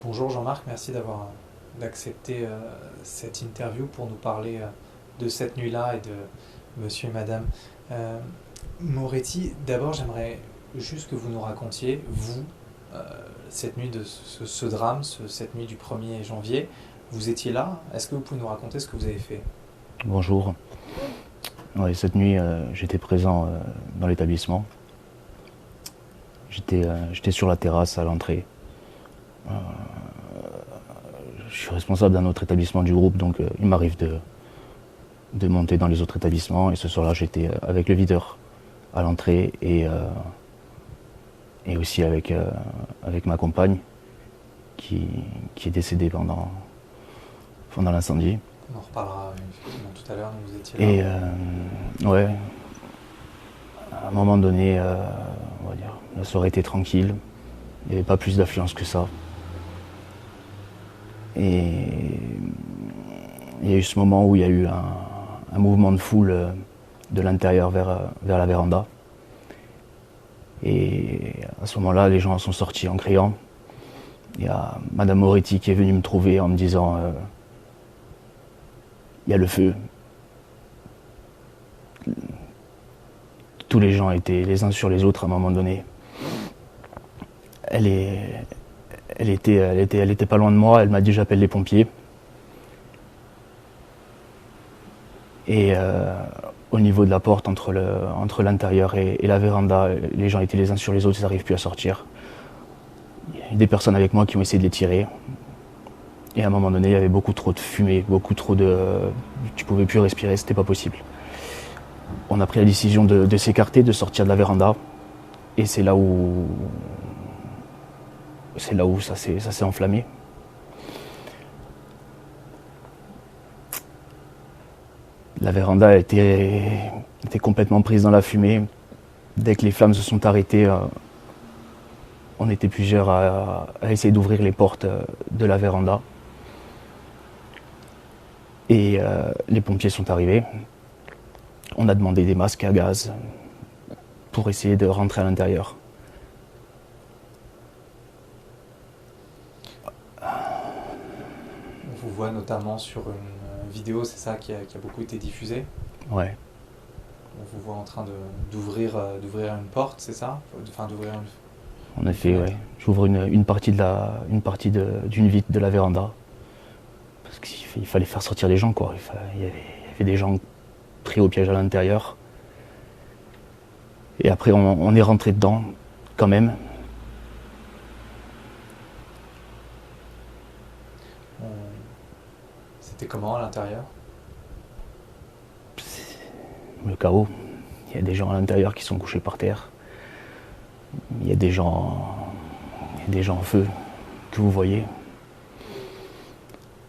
Bonjour Jean-Marc, merci d'accepter cette interview pour nous parler de cette nuit-là et de monsieur et madame Euh, Moretti. D'abord, j'aimerais juste que vous nous racontiez, vous, euh, cette nuit de ce drame, cette nuit du 1er janvier. Vous étiez là. Est-ce que vous pouvez nous raconter ce que vous avez fait? Bonjour. Ouais, cette nuit, j'étais présent dans l'établissement. J'étais sur la terrasse à l'entrée. Je suis responsable d'un autre établissement du groupe, donc il m'arrive de monter dans les autres établissements. Et ce soir-là, j'étais avec le videur à l'entrée et aussi avec ma compagne qui, qui est décédée pendant l'incendie. On en reparlera effectivement tout à l'heure, mais vous étiez là. Et ouais, à un moment donné, on va dire, la soirée était tranquille. Il n'y avait pas plus d'affluence que ça. Et il y a eu ce moment où il y a eu un mouvement de foule de l'intérieur vers la véranda. Et à ce moment-là, les gens sont sortis en criant. Il y a Madame Moretti qui est venue me trouver en me disant il y a le feu. Tous les gens étaient les uns sur les autres à un moment donné. Elle était pas loin de moi, elle m'a dit j'appelle les pompiers. Et au niveau de la porte entre l'intérieur et la véranda, les gens étaient les uns sur les autres, ils n'arrivent plus à sortir. Il y a eu des personnes avec moi qui ont essayé de les tirer. Et à un moment donné, il y avait beaucoup trop de fumée, beaucoup trop de... Tu pouvais plus respirer, c'était pas possible. On a pris la décision de s'écarter, de sortir de la véranda. Et c'est là où ça s'est enflammé. La véranda était complètement prise dans la fumée. Dès que les flammes se sont arrêtées, on était plusieurs à essayer d'ouvrir les portes de la véranda. Et les pompiers sont arrivés. On a demandé des masques à gaz pour essayer de rentrer à l'intérieur. On vous voit notamment sur une vidéo, c'est ça, qui a beaucoup été diffusée. Ouais, On vous voit en train d'ouvrir une porte, c'est ça? Enfin, d'ouvrir en une effet, fenêtre. ouais. J'ouvre une partie d'une vitre de la véranda. Parce qu'il fallait faire sortir les gens, quoi. Il y avait des gens pris au piège à l'intérieur. Et après, on est rentré dedans, quand même. On- C'était comment à l'intérieur? Le chaos. Il y a des gens à l'intérieur qui sont couchés par terre. Il y a des gens en feu que vous voyez.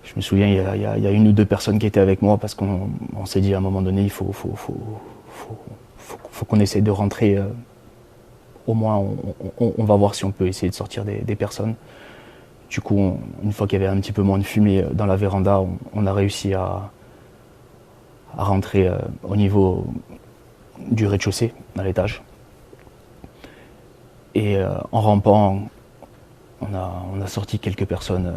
Je me souviens, il y a une ou deux personnes qui étaient avec moi parce qu'on s'est dit à un moment donné, il faut qu'on essaie de rentrer. Au moins, on va voir si on peut essayer de sortir des personnes. Du coup, une fois qu'il y avait un petit peu moins de fumée dans la véranda, on a réussi à rentrer au niveau du rez-de-chaussée, à l'étage. Et en rampant, on a sorti quelques personnes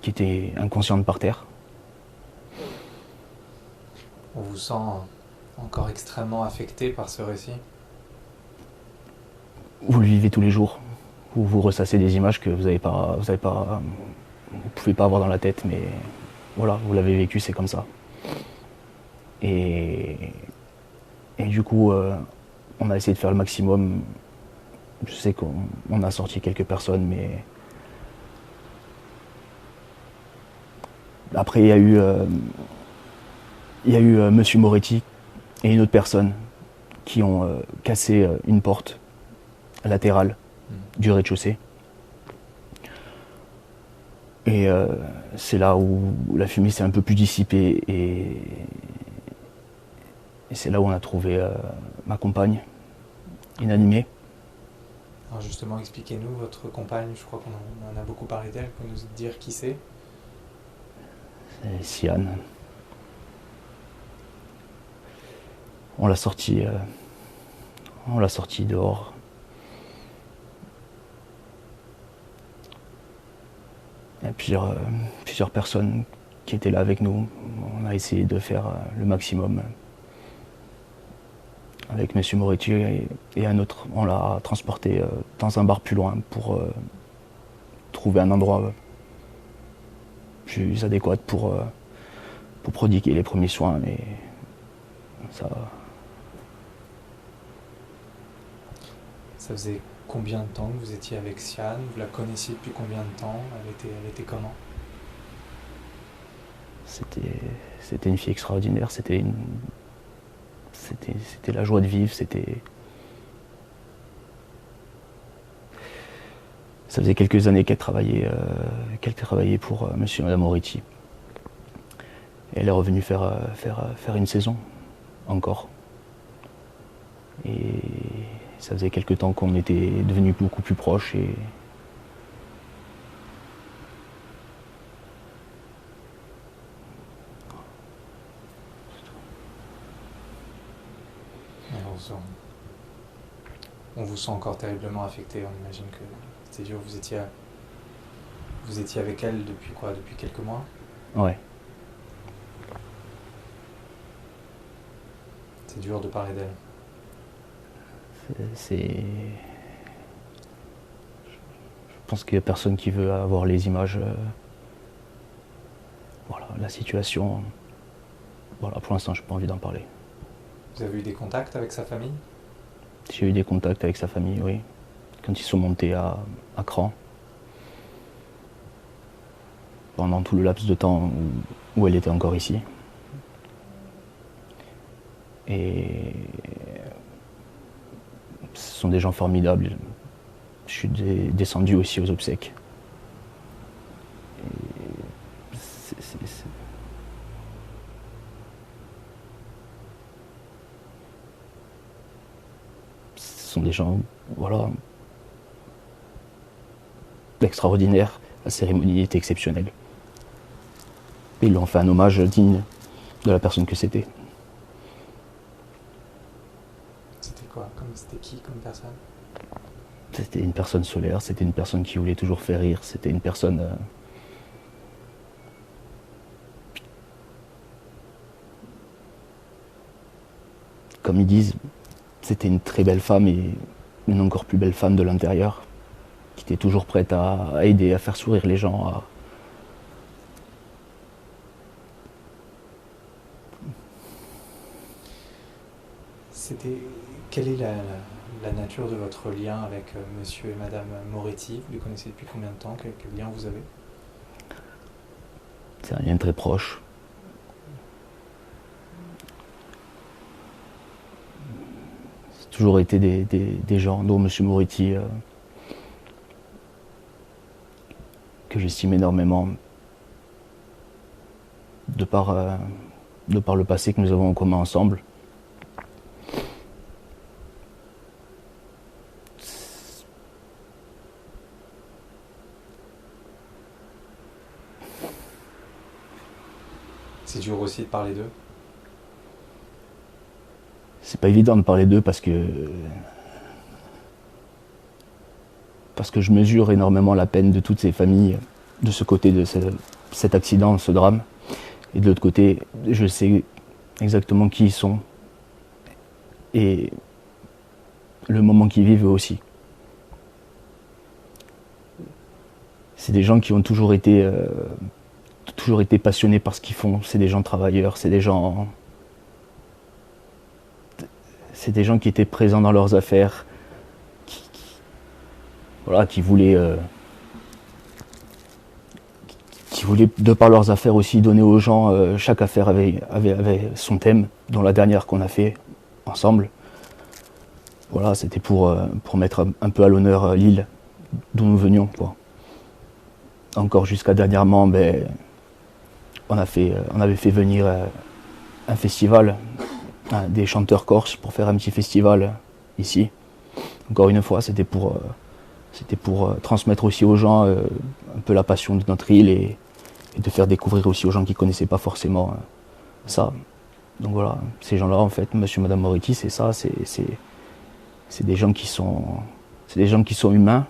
qui étaient inconscientes par terre. On vous sent encore extrêmement affecté par ce récit. Vous le vivez tous les jours. Vous ressassez des images que vous pouvez pas avoir dans la tête, mais voilà, vous l'avez vécu, c'est comme ça. Et, et du coup, on a essayé de faire le maximum. Je sais qu'on a sorti quelques personnes, mais après il y a eu Monsieur Moretti et une autre personne qui ont cassé une porte latérale Hmm. du rez-de-chaussée. Et c'est là où la fumée s'est un peu plus dissipée et c'est là où on a trouvé ma compagne inanimée. Alors justement, expliquez-nous, votre compagne, je crois qu'on en a beaucoup parlé d'elle, vous pouvez nous dire qui c'est? C'est Siane. On l'a sortie dehors. plusieurs personnes qui étaient là avec nous. On a essayé de faire le maximum. Avec M. Moretti et un autre, on l'a transporté dans un bar plus loin pour trouver un endroit plus adéquat pour prodiguer les premiers soins. Et ça faisait combien de temps que vous étiez avec Sian? Vous la connaissiez depuis combien de temps? Elle était comment? C'était une fille extraordinaire, c'était la joie de vivre, ça faisait quelques années qu'elle travaillait pour monsieur et madame Moretti. Et elle est revenue faire une saison, encore. Et ça faisait quelques temps qu'on était devenus beaucoup plus proches. On vous sent encore terriblement affecté, on imagine que c'était dur. Vous étiez avec elle depuis quoi? Depuis quelques mois? Ouais. C'est dur de parler d'elle. Je pense qu'il n'y a personne qui veut avoir les images. Voilà, la situation. Voilà, pour l'instant, je n'ai pas envie d'en parler. Vous avez eu des contacts avec sa famille? J'ai eu des contacts avec sa famille, oui. Quand ils sont montés à Cran. Pendant tout le laps de temps où elle était encore ici. Et ce sont des gens formidables. Je suis descendu aussi aux obsèques. Ce sont des gens, voilà, extraordinaires. La cérémonie était exceptionnelle. Et ils lui ont fait un hommage digne de la personne que c'était. C'était quoi? C'était qui comme personne? C'était une personne solaire, c'était une personne qui voulait toujours faire rire, c'était une personne... Comme ils disent, c'était une très belle femme et une encore plus belle femme de l'intérieur, qui était toujours prête à aider, à faire sourire les gens. Quelle est la nature de votre lien avec monsieur et madame Moretti? Vous les connaissez depuis combien de temps? Quel lien vous avez? C'est un lien très proche. C'est toujours été des gens, dont monsieur Moretti, que j'estime énormément, de par le passé que nous avons en commun ensemble. C'est dur aussi de parler d'eux? C'est pas évident de parler d'eux parce que je mesure énormément la peine de toutes ces familles de ce côté de cet accident, ce drame. Et de l'autre côté, je sais exactement qui ils sont et le moment qu'ils vivent eux aussi. C'est des gens qui ont toujours été passionnés par ce qu'ils font. C'est des gens travailleurs, c'est des gens qui étaient présents dans leurs affaires, qui voulaient, de par leurs affaires aussi, donner aux gens. Chaque affaire avait son thème, dont la dernière qu'on a fait ensemble. Voilà, c'était pour mettre un peu à l'honneur l'île d'où nous venions, quoi. Encore jusqu'à dernièrement, on avait fait venir un festival, des chanteurs corses pour faire un petit festival ici. Encore une fois, c'était pour transmettre aussi aux gens un peu la passion de notre île et de faire découvrir aussi aux gens qui ne connaissaient pas forcément ça. Donc voilà, ces gens-là, en fait, monsieur et madame Moretti, c'est ça, c'est des gens qui sont humains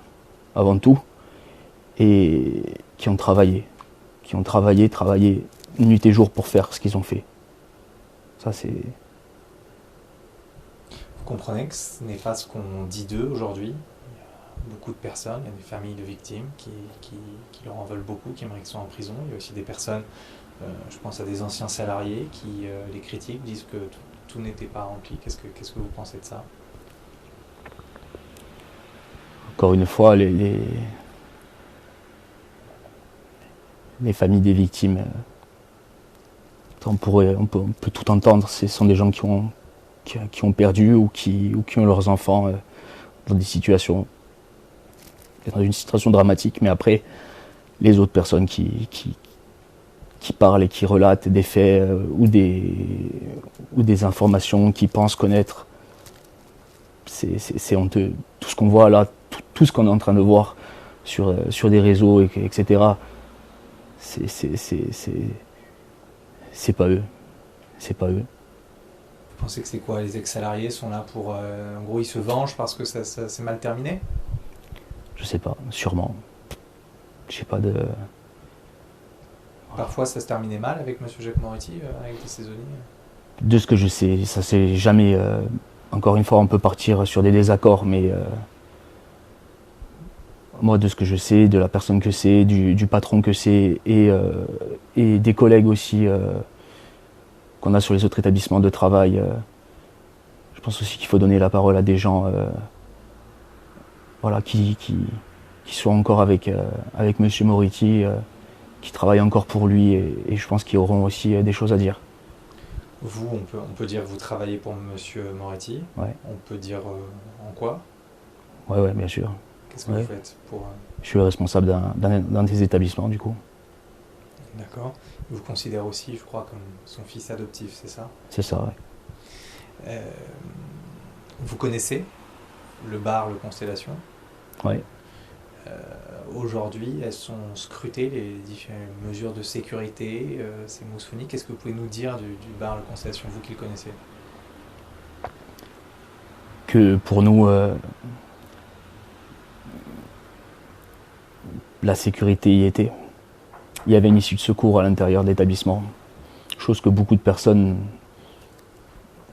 avant tout et qui ont travaillé, nuit et jour pour faire ce qu'ils ont fait. Ça, c'est... Vous comprenez que ce n'est pas ce qu'on dit d'eux aujourd'hui. Il y a beaucoup de personnes, il y a des familles de victimes qui leur en veulent beaucoup, qui aimeraient qu'ils soient en prison. Il y a aussi des personnes, je pense à des anciens salariés qui les critiquent, disent que tout n'était pas rempli. Qu'est-ce que vous pensez de ça? Encore une fois, les familles des victimes, on peut tout entendre. Ce sont des gens qui ont perdu ou qui ont leurs enfants dans une situation dramatique. Mais après, les autres personnes qui parlent et qui relatent des faits ou des informations qu'ils pensent connaître, c'est honteux. Tout ce qu'on voit là, tout ce qu'on est en train de voir sur des réseaux, etc., c'est pas eux. C'est pas eux. Vous pensez que c'est quoi? Les ex-salariés sont là pour... en gros, ils se vengent parce que ça s'est mal terminé? Je sais pas, sûrement. J'ai pas de... Parfois, ça se terminait mal avec M. Jacques Moretti, avec des saisonniers? De ce que je sais, ça c'est jamais... encore une fois, on peut partir sur des désaccords, mais... moi, de ce que je sais, de la personne que c'est, du patron que c'est, et des collègues aussi qu'on a sur les autres établissements de travail, je pense aussi qu'il faut donner la parole à des gens voilà, qui sont encore avec M. Moretti, qui travaillent encore pour lui, et je pense qu'ils auront aussi des choses à dire. Vous, on peut dire que vous travaillez pour M. Moretti. Ouais. On peut dire en quoi? Ouais, bien sûr. Qu'est-ce que vous faites pour... Je suis le responsable d'un des établissements, du coup. D'accord. Vous le considérez aussi, je crois, comme son fils adoptif, c'est ça? C'est ça, ouais. Vous connaissez le bar, le Constellation? Oui. Aujourd'hui, elles sont scrutées, les différentes mesures de sécurité, ces mousses phoniques. Qu'est-ce que vous pouvez nous dire du bar, le Constellation, vous qui le connaissez? Que pour nous... la sécurité y était. Il y avait une issue de secours à l'intérieur de l'établissement, chose que beaucoup de personnes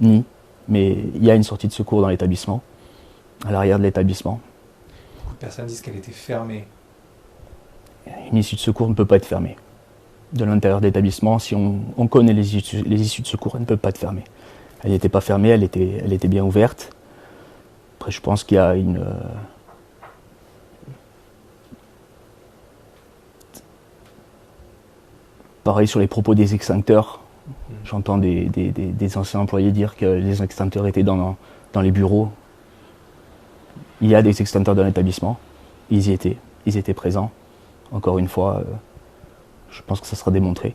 nient, mais il y a une sortie de secours dans l'établissement, à l'arrière de l'établissement. Beaucoup de personnes disent qu'elle était fermée. Une issue de secours ne peut pas être fermée. De l'intérieur de l'établissement, si on connaît les issues de secours, elle ne peut pas être fermée. Elle n'était pas fermée, elle était bien ouverte. Après, je pense qu'il y a une... Pareil sur les propos des extincteurs. J'entends des anciens employés dire que les extincteurs étaient dans les bureaux. Il y a des extincteurs dans l'établissement. Ils y étaient. Ils étaient présents. Encore une fois, je pense que ça sera démontré.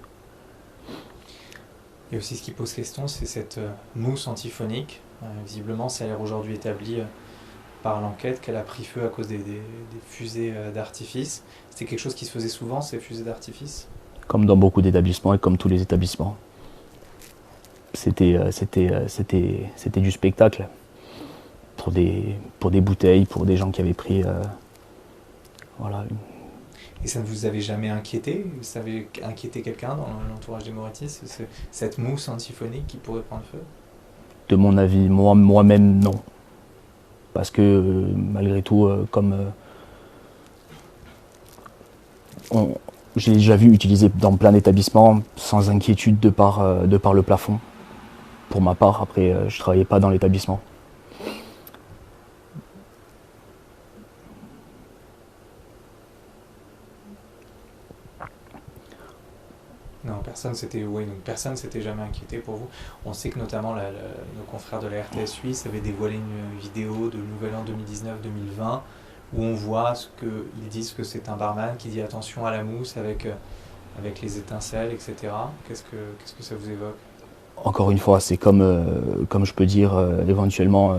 Et aussi ce qui pose question, c'est cette mousse antiphonique. Visiblement, ça a l'air aujourd'hui établi par l'enquête qu'elle a pris feu à cause des fusées d'artifice. C'était quelque chose qui se faisait souvent, ces fusées d'artifice? Comme dans beaucoup d'établissements et comme tous les établissements. C'était du spectacle pour des bouteilles, pour des gens qui avaient pris... voilà. Et ça ne vous avait jamais inquiété? Ça avait inquiété quelqu'un dans l'entourage des Moretti, cette mousse antiphonique qui pourrait prendre feu? De mon avis, moi-même, non. Parce que malgré tout, je l'ai déjà vu utilisé dans plein d'établissements sans inquiétude de par le plafond. Pour ma part, après, je ne travaillais pas dans l'établissement. Non, personne s'était jamais inquiété pour vous. On sait que notamment nos confrères de la RTS Suisse avaient dévoilé une vidéo de Nouvel An 2019-2020 où on voit ils disent que c'est un barman qui dit attention à la mousse avec les étincelles, etc. Qu'est-ce que ça vous évoque? Encore une fois, c'est comme je peux dire éventuellement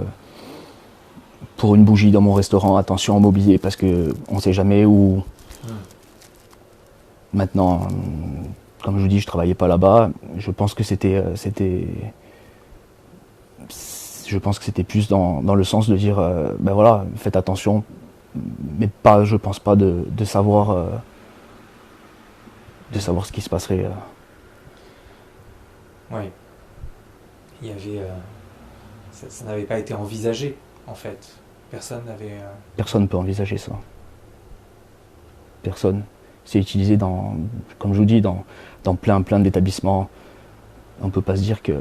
pour une bougie dans mon restaurant, attention au mobilier parce qu'on ne sait jamais où... Maintenant, comme je vous dis, je ne travaillais pas là-bas. Je pense que c'était plus dans le sens de dire ben voilà, faites attention, mais pas, je pense pas de savoir de savoir ce qui se passerait. Oui. Il y avait, ça n'avait pas été envisagé, en fait. Personne n'avait... Personne ne peut envisager ça. Personne. C'est utilisé comme je vous dis, dans plein d'établissements. On peut pas se dire que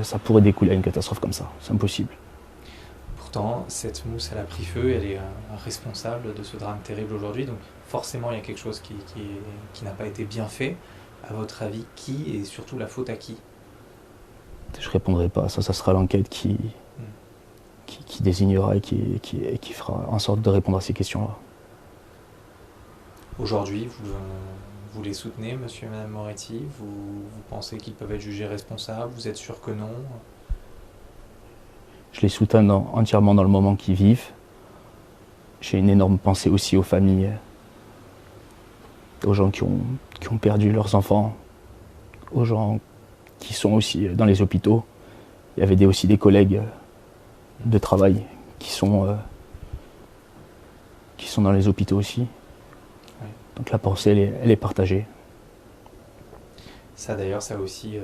ça pourrait découler à une catastrophe comme ça. C'est impossible. Pourtant, cette mousse, elle a pris feu, elle est responsable de ce drame terrible aujourd'hui. Donc forcément, il y a quelque chose qui n'a pas été bien fait. À votre avis, qui et surtout la faute à qui? Je répondrai pas. Ça sera l'enquête qui désignera et qui fera en sorte de répondre à ces questions-là. Aujourd'hui, vous les soutenez, monsieur et madame Moretti? Vous pensez qu'ils peuvent être jugés responsables? Vous êtes sûr que non? Je les soutiens entièrement dans le moment qu'ils vivent. J'ai une énorme pensée aussi aux familles, aux gens qui ont perdu leurs enfants, aux gens qui sont aussi dans les hôpitaux. Il y avait aussi des collègues de travail qui sont dans les hôpitaux aussi. Oui. Donc la pensée, elle est partagée. Ça d'ailleurs, ça a aussi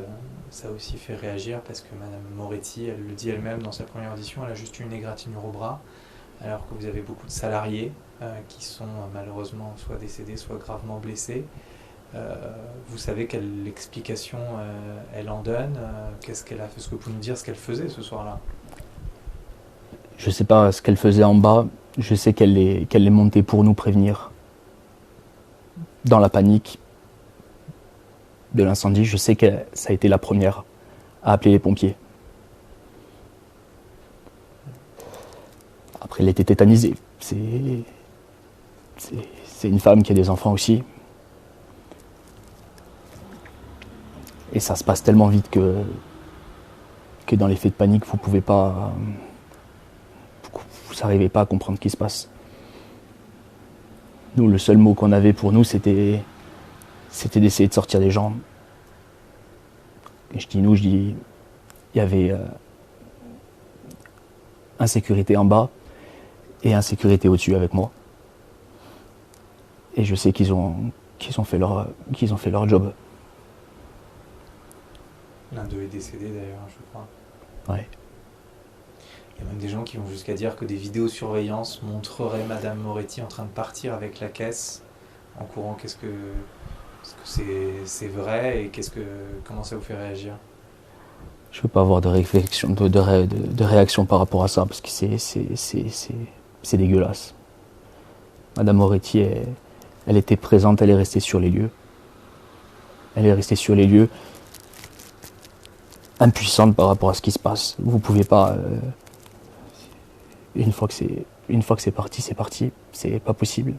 fait réagir parce que madame Moretti, elle le dit elle-même dans sa première audition, elle a juste eu une égratignure au bras, alors que vous avez beaucoup de salariés qui sont malheureusement soit décédés, soit gravement blessés. Vous savez quelle explication elle en donne? Qu'est-ce qu'elle a fait? Est-ce que vous pouvez nous dire ce qu'elle faisait ce soir-là? Je ne sais pas ce qu'elle faisait en bas. Je sais qu'elle est montée pour nous prévenir. Dans la panique de l'incendie, je sais que ça a été la première à appeler les pompiers. Après, elle était tétanisée. C'est une femme qui a des enfants aussi. Et ça se passe tellement vite que dans l'effet de panique, vous n'arrivez pas à comprendre ce qui se passe. Nous, le seul mot qu'on avait pour nous, c'était d'essayer de sortir des gens. Et je dis nous, il y avait insécurité en bas et insécurité au-dessus avec moi. Et je sais qu'ils ont fait leur job. L'un d'eux est décédé d'ailleurs, je crois. Ouais. Il y a même des gens qui vont jusqu'à dire que des vidéosurveillances montreraient madame Moretti en train de partir avec la caisse en courant. Est-ce que c'est vrai et comment ça vous fait réagir? Je ne veux pas avoir de réflexion, de réaction par rapport à ça parce que c'est dégueulasse. Madame Moretti, elle était présente, elle est restée sur les lieux. Elle est restée sur les lieux, impuissante par rapport à ce qui se passe. Vous ne pouvez pas... Une fois que c'est parti, c'est parti. C'est pas possible.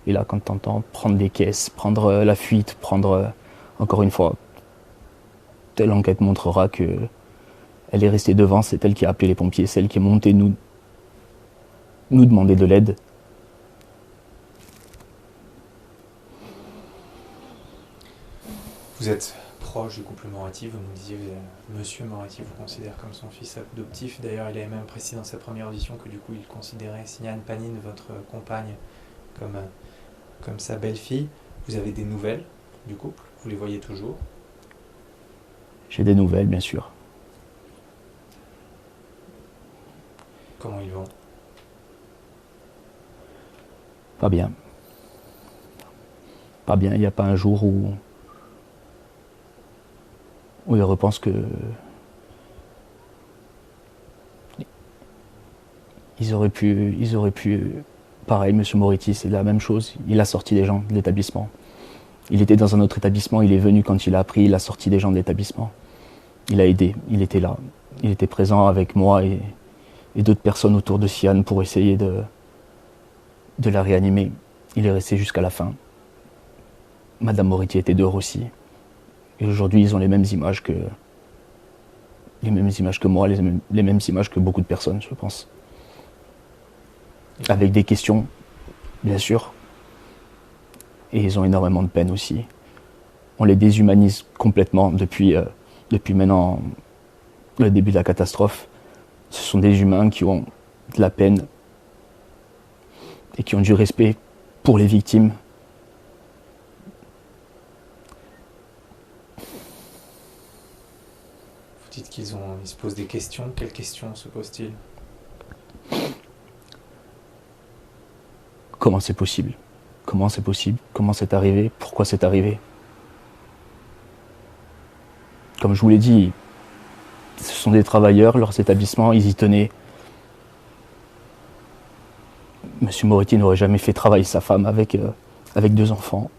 Et là, quand tu entends prendre des caisses, prendre la fuite, encore une fois, telle enquête montrera que elle est restée devant, c'est elle qui a appelé les pompiers, c'est elle qui est montée nous demander de l'aide. Vous êtes proche du couple Moretti, vous nous disiez, monsieur Moretti vous considère comme son fils adoptif. D'ailleurs, il avait même précisé dans sa première audition que du coup, il considérait Signane Panine, votre compagne, comme sa belle-fille. Vous avez des nouvelles du couple? Vous les voyez toujours? J'ai des nouvelles, bien sûr. Comment ils vont? Pas bien. Pas bien, il n'y a pas un jour où ils repensent que ils auraient pu, pareil, monsieur Moretti, c'est la même chose, il a sorti des gens de l'établissement. Il était dans un autre établissement, il est venu quand il a appris, il a sorti des gens de l'établissement. Il a aidé, il était là, il était présent avec moi et d'autres personnes autour de Siane pour essayer de la réanimer. Il est resté jusqu'à la fin. Madame Moretti était dehors aussi. Et aujourd'hui, ils ont les mêmes images que moi, les mêmes images que beaucoup de personnes, je pense. Avec des questions, bien sûr. Et ils ont énormément de peine aussi. On les déshumanise complètement depuis maintenant le début de la catastrophe. Ce sont des humains qui ont de la peine et qui ont du respect pour les victimes. dites qu'ils se posent des questions. Quelles questions se posent-ils? Comment c'est possible? Comment c'est possible? Comment c'est arrivé? Pourquoi c'est arrivé? Comme je vous l'ai dit, ce sont des travailleurs, leurs établissements, ils y tenaient. Monsieur Moretti n'aurait jamais fait travailler sa femme avec 2 enfants,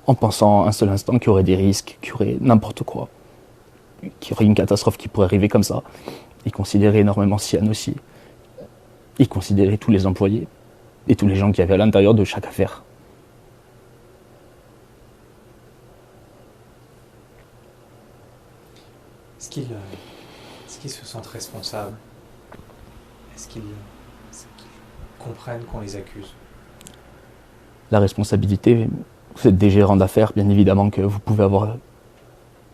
en pensant un seul instant qu'il y aurait des risques, qu'il y aurait n'importe quoi, qu'il y aurait une catastrophe qui pourrait arriver comme ça. Il considérait énormément Sian aussi. Il considérait tous les employés et tous les gens qui avaient à l'intérieur de chaque affaire. Est-ce qu'ils se sentent responsables? Est-ce qu'ils comprennent qu'on les accuse? La responsabilité, vous êtes des gérants d'affaires, bien évidemment que vous pouvez avoir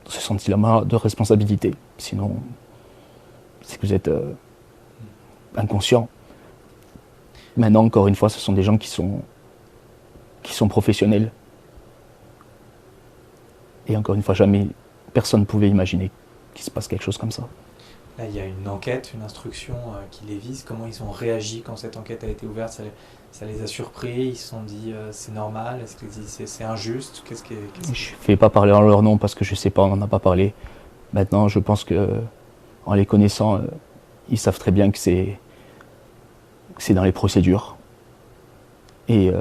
ce sentiment de responsabilité. Sinon, c'est que vous êtes inconscient. Maintenant, encore une fois, ce sont des gens qui sont professionnels. Et encore une fois, jamais personne ne pouvait imaginer qu'il se passe quelque chose comme ça. Là, il y a une enquête, une instruction qui les vise. Comment ils ont réagi quand cette enquête a été ouverte? Ça les a surpris? Ils se sont dit c'est normal? Est-ce qu'ils disent c'est injuste? Je ne vais pas parler en leur nom parce que je ne sais pas, on n'en a pas parlé. Maintenant, je pense que en les connaissant, ils savent très bien que c'est dans les procédures. Et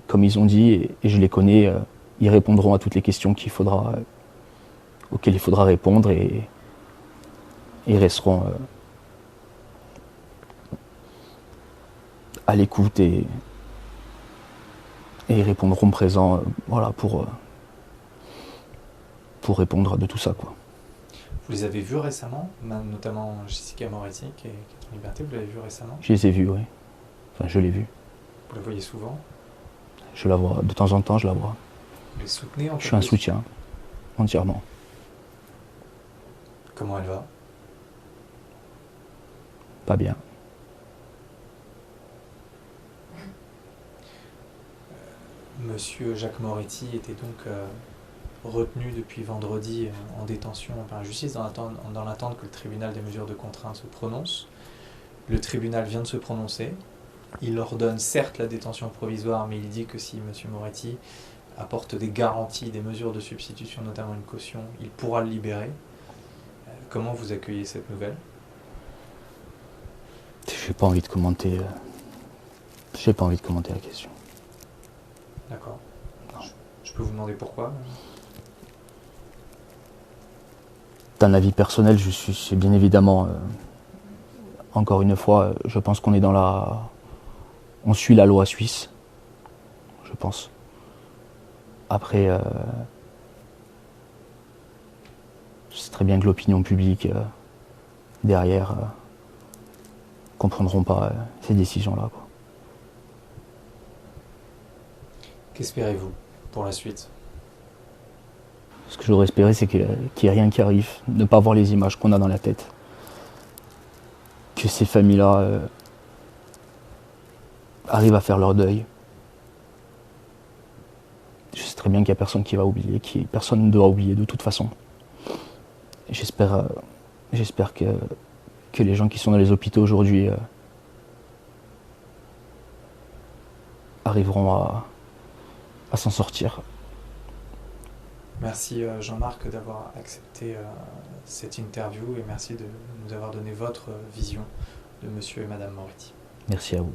comme ils ont dit, et je les connais, ils répondront à toutes les questions auxquelles il faudra répondre et ils resteront à l'écoute et ils répondront présents voilà, pour répondre de tout ça, quoi. Vous les avez vus récemment, notamment Jessica Moretti qui est en liberté, vous l'avez vu récemment? Je les ai vus, oui. Enfin, je l'ai vue. Vous la voyez souvent? Je la vois, de temps en temps, je la vois. Vous les soutenez en Je suis un soutien, entièrement. Comment elle va? Pas bien. Monsieur Jacques Moretti était donc retenu depuis vendredi en détention par la justice dans l'attente que le tribunal des mesures de contrainte se prononce. Le tribunal vient de se prononcer. Il ordonne certes la détention provisoire, mais il dit que si monsieur Moretti apporte des garanties, des mesures de substitution, notamment une caution, il pourra le libérer. Comment vous accueillez cette nouvelle? J'ai pas envie de commenter. J'ai pas envie de commenter la question. D'accord. Je peux vous demander pourquoi? D'un avis personnel, c'est bien évidemment. Encore une fois, je pense qu'on est on suit la loi suisse. Je pense. Après, je sais très bien que l'opinion publique derrière comprendront pas ces décisions-là, quoi. Qu'espérez-vous pour la suite? Ce que j'aurais espéré, c'est qu'il n'y ait rien qui arrive, ne pas voir les images qu'on a dans la tête. Que ces familles-là arrivent à faire leur deuil. Je sais très bien qu'il n'y a personne qui va oublier, personne ne doit oublier de toute façon. J'espère que les gens qui sont dans les hôpitaux aujourd'hui arriveront à s'en sortir. Merci Jean-Marc d'avoir accepté cette interview et merci de nous avoir donné votre vision de monsieur et madame Moretti. Merci à vous.